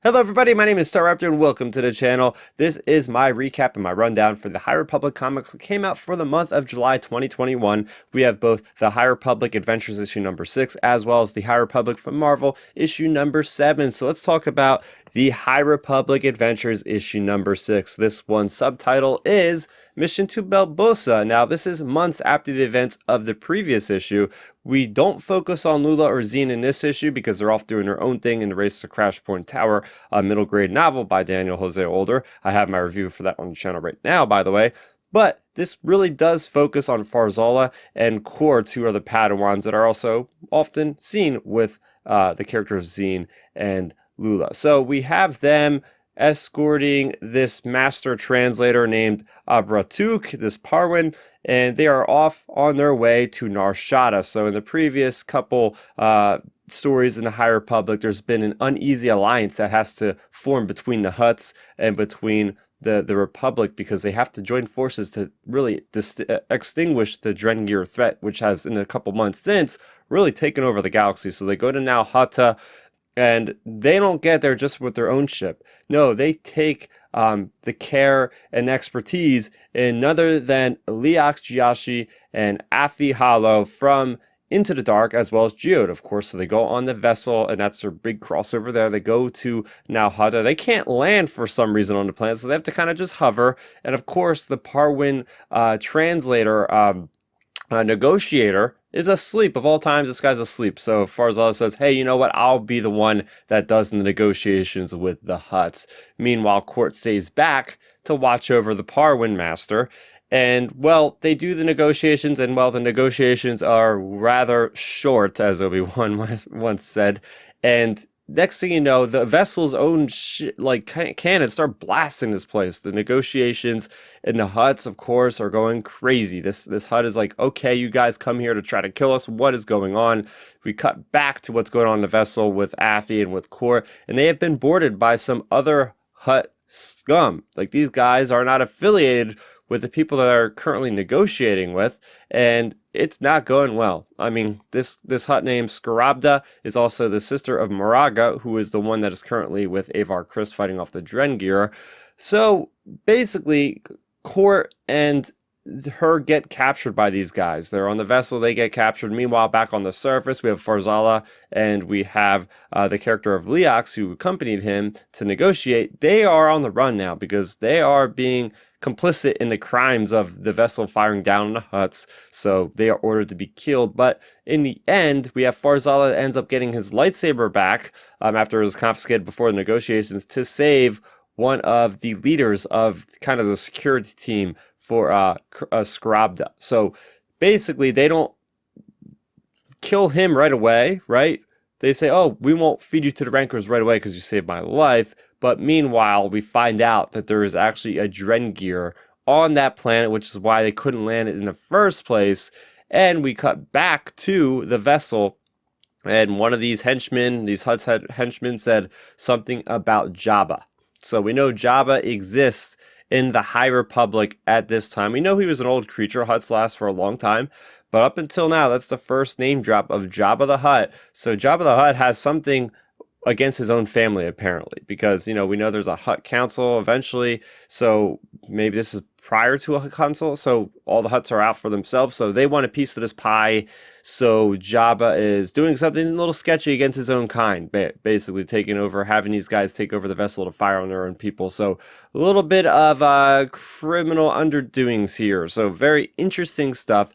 Hello everybody, my name is Starrapter and welcome to the channel. This is my recap and my rundown for the High Republic comics that came out for the month of July 2021. We have both the High Republic Adventures issue number 6 as well as the High Republic from Marvel issue number 7. So let's talk about the High Republic Adventures issue number 6. This one's subtitle is Mission to Bilbousa. Now this is months after the events of the previous issue. We don't focus on Lula or Zine in this issue because they're off doing their own thing in the Race to Crash Point Tower, a middle grade novel by Daniel Jose Older. I have my review for that on the channel right now, by the way. But this really does focus on Farzala and Qort, who are the Padawans that are also often seen with the characters Zine and Lula. So we have them escorting this master translator named Abratuk, this Parwin, and they are off on their way to Nal Hutta. So in the previous couple stories in the High Republic, there's been an uneasy alliance that has to form between the Hutts and between the Republic, because they have to join forces to really extinguish the Drengir threat, which has in a couple months since really taken over the galaxy. So they go to Nal Hutta, and they don't get there just with their own ship. No, they take the care and expertise in none other than Liax Jiashi and Afi Halo from Into the Dark, as well as Geode, of course. So they go on the vessel, and that's their big crossover there. They go to Nal Hutta. They can't land for some reason on the planet, so they have to kind of just hover. And of course, the Parwin translator, negotiator, is asleep. Of all times, this guy's asleep. So Farzala says, hey, you know what? I'll be the one that does the negotiations with the Hutts. Meanwhile, Qort stays back to watch over the Parwin master. And, well, they do the negotiations, and, well, the negotiations are rather short, as Obi-Wan once said. And next thing you know, the vessel's own cannons start blasting this place. The negotiations and the Hutts, of course, are going crazy. This Hutt is like, okay, you guys come here to try to kill us. What is going on? We cut back to what's going on in the vessel with Afi and with Qort, and they have been boarded by some other Hutt scum. Like, these guys are not affiliated with the people that are currently negotiating with, and it's not going well. I mean, this Hutt named Starrapter is also the sister of Moraga, who is the one that is currently with Avar Kriss fighting off the Drengir. So basically, Qort and her get captured by these guys. They're on the vessel, they get captured. Meanwhile, back on the surface, we have Farzala and we have the character of Liax, who accompanied him to negotiate. They are on the run now because they are being complicit in the crimes of the vessel firing down on the Hutts, so they are ordered to be killed. But in the end, we have Farzala that ends up getting his lightsaber back after it was confiscated before the negotiations, to save one of the leaders of kind of the security team for Starrapter. So basically, they don't kill him right away, right? They say, oh, we won't feed you to the rancors right away because you saved my life. But meanwhile, we find out that there is actually a Drengir on that planet, which is why they couldn't land it in the first place. And we cut back to the vessel, and one of these henchmen, these Hutt henchmen, said something about Jabba. So we know Jabba exists in the High Republic at this time. We know he was an old creature. Hutts last for a long time. But up until now, that's the first name drop of Jabba the Hutt. So Jabba the Hutt has something against his own family, apparently, because, you know, we know there's a Hutt council eventually, so maybe this is prior to a council, so all the Hutts are out for themselves, so they want a piece of this pie. So Jabba is doing something a little sketchy against his own kind, basically taking over, having these guys take over the vessel to fire on their own people. So a little bit of criminal underdoings here, so very interesting stuff.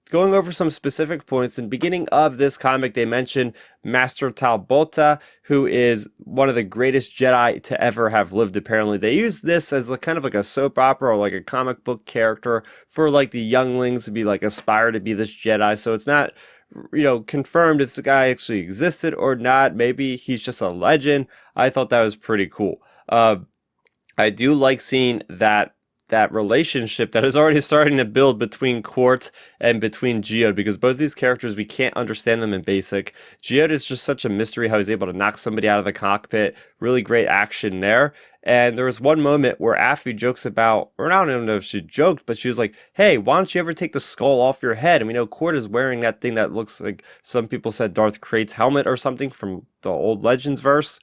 Going over some specific points, in the beginning of this comic, they mention Master Talbota, who is one of the greatest Jedi to ever have lived, apparently. They use this as kind of like a soap opera or like a comic book character for like the younglings to be like aspire to be this Jedi. So it's not, you know, confirmed if the guy actually existed or not. Maybe he's just a legend. I thought that was pretty cool. I do like seeing that relationship that is already starting to build between Qort and between Geode, because both these characters, we can't understand them in basic. Geode is just such a mystery how he's able to knock somebody out of the cockpit. Really great action there. And there was one moment where Afi jokes about, or I don't even know if she joked, but she was like, hey, why don't you ever take the skull off your head? And we know Qort is wearing that thing that looks like, some people said, Darth Krait's helmet or something from the old Legends verse.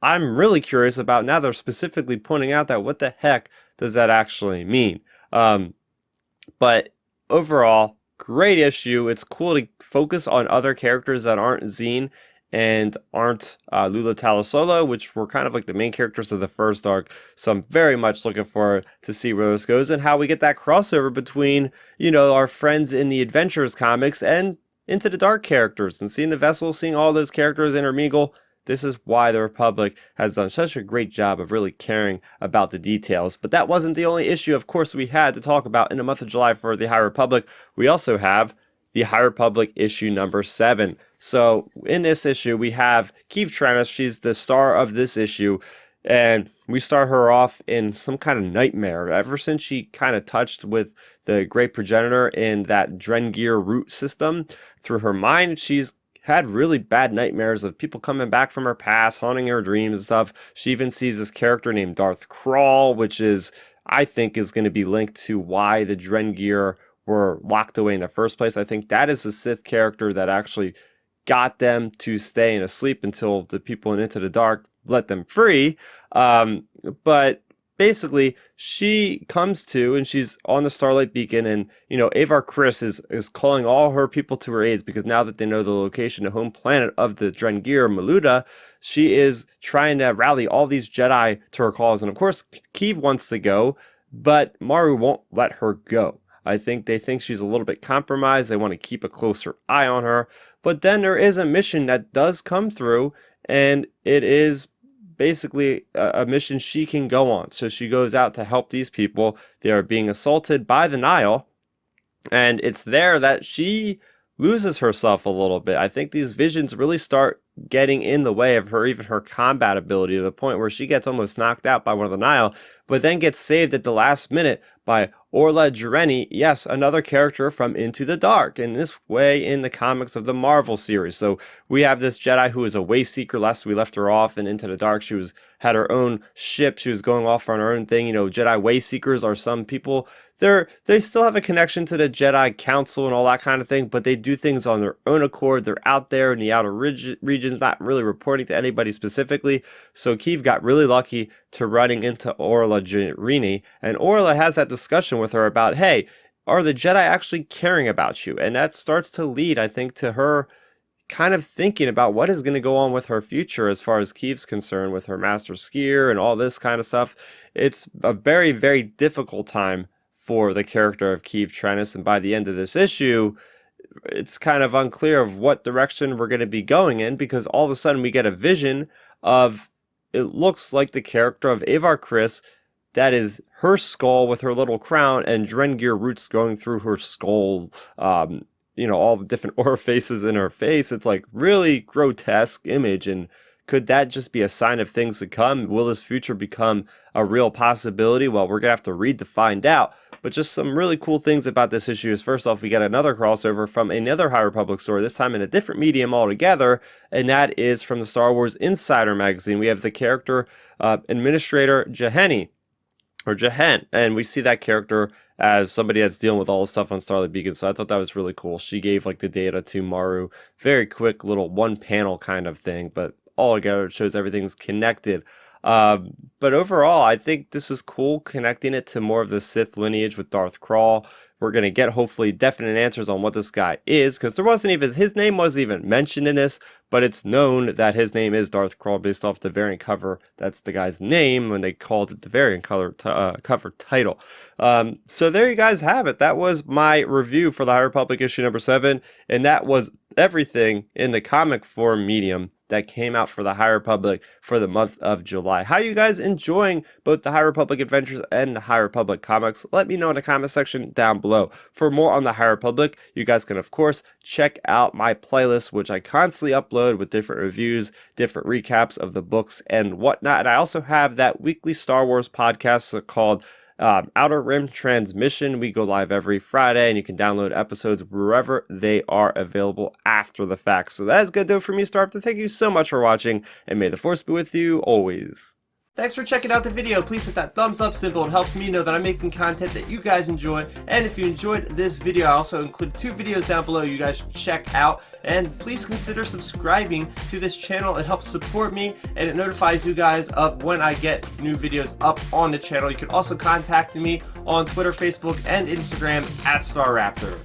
I'm really curious about now. They're specifically pointing out that what the heck does that actually mean? But overall, great issue. It's cool to focus on other characters that aren't Zine and aren't Lula Talasolo, which were kind of like the main characters of the first arc. So I'm very much looking forward to see where this goes and how we get that crossover between, our friends in the Adventures comics and Into the Dark characters, and seeing the vessel, seeing all those characters intermingle. This is why the Republic has done such a great job of really caring about the details. But that wasn't the only issue, of course, we had to talk about in the month of July for the High Republic. We also have the High Republic issue number 7. So in this issue, we have Keeve Trennis. She's the star of this issue. And we start her off in some kind of nightmare. Ever since she kind of touched with the Great Progenitor in that Drengir root system, through her mind, she's had really bad nightmares of people coming back from her past, haunting her dreams and stuff. She even sees this character named Darth Krall, which I think is going to be linked to why the Drengir were locked away in the first place. I think that is the Sith character that actually got them to stay and asleep until the people in Into the Dark let them free. But basically, she comes to, and she's on the Starlight Beacon, and, Avar Kriss is calling all her people to her aids, because now that they know the location, the home planet of the Drengir, Maluda, she is trying to rally all these Jedi to her cause. And of course, Keeve wants to go, but Maru won't let her go. I think they think she's a little bit compromised. They want to keep a closer eye on her. But then there is a mission that does come through, and it is basically a mission she can go on. So she goes out to help these people. They are being assaulted by the Nile, and it's there that she loses herself a little bit. I think these visions really start getting in the way of her, even her combat ability, to the point where she gets almost knocked out by one of the Nile, but then gets saved at the last minute by Orla Jareni, yes, another character from Into the Dark, in this way in the comics of the Marvel series. So we have this Jedi who is a way seeker. Last we left her off in Into the Dark, she had her own ship. She was going off on her own thing. Jedi way seekers are some people. They still have a connection to the Jedi Council and all that kind of thing, but they do things on their own accord. They're out there in the outer regions, not really reporting to anybody specifically. So Keeve got really lucky to running into Orla Jareni, and Orla has that discussion with her about, hey, are the Jedi actually caring about you? And that starts to lead, I think, to her kind of thinking about what is going to go on with her future as far as Keeve's concerned, with her master skier and all this kind of stuff. It's a very, very difficult time for the character of Keeve Trennis, and by the end of this issue, it's kind of unclear of what direction we're going to be going in, because all of a sudden we get a vision of, it looks like the character of Avar Kriss, that is her skull with her little crown and Drengir roots going through her skull, all the different orifices in her face. It's like really grotesque image, and could that just be a sign of things to come? Will this future become a real possibility? Well, we're going to have to read to find out. But just some really cool things about this issue is, first off, we get another crossover from another High Republic story, this time in a different medium altogether, and that is from the Star Wars Insider magazine. We have the character Administrator Jaheni, or Jahen, and we see that character as somebody that's dealing with all the stuff on Starlight Beacon. So I thought that was really cool. She gave like the data to Maru, very quick little one panel kind of thing, but all together it shows everything's connected. But overall, I think this is cool, connecting it to more of the Sith lineage with Darth Krall. We're going to get hopefully definite answers on what this guy is, because his name wasn't even mentioned in this, but it's known that his name is Darth Krall based off the variant cover. That's the guy's name when they called it the variant cover title. So there you guys have it. That was my review for the High Republic issue number 7, and that was everything in the comic form medium that came out for the High Republic for the month of July. How are you guys enjoying both the High Republic Adventures and the High Republic comics? Let me know in the comment section down below. For more on the High Republic, you guys can of course check out my playlist, which I constantly upload with different reviews, different recaps of the books and whatnot. And I also have that weekly Star Wars podcast called Outer Rim Transmission. We go live every Friday, and you can download episodes wherever they are available after the fact. So that is going to do it for me, Starrapter. Thank you so much for watching, and may the Force be with you always. Thanks for checking out the video. Please hit that thumbs up symbol. It helps me know that I'm making content that you guys enjoy. And if you enjoyed this video, I also included 2 videos down below you guys should check out. And please consider subscribing to this channel. It helps support me and it notifies you guys of when I get new videos up on the channel. You can also contact me on Twitter, Facebook, and Instagram at Starrapter.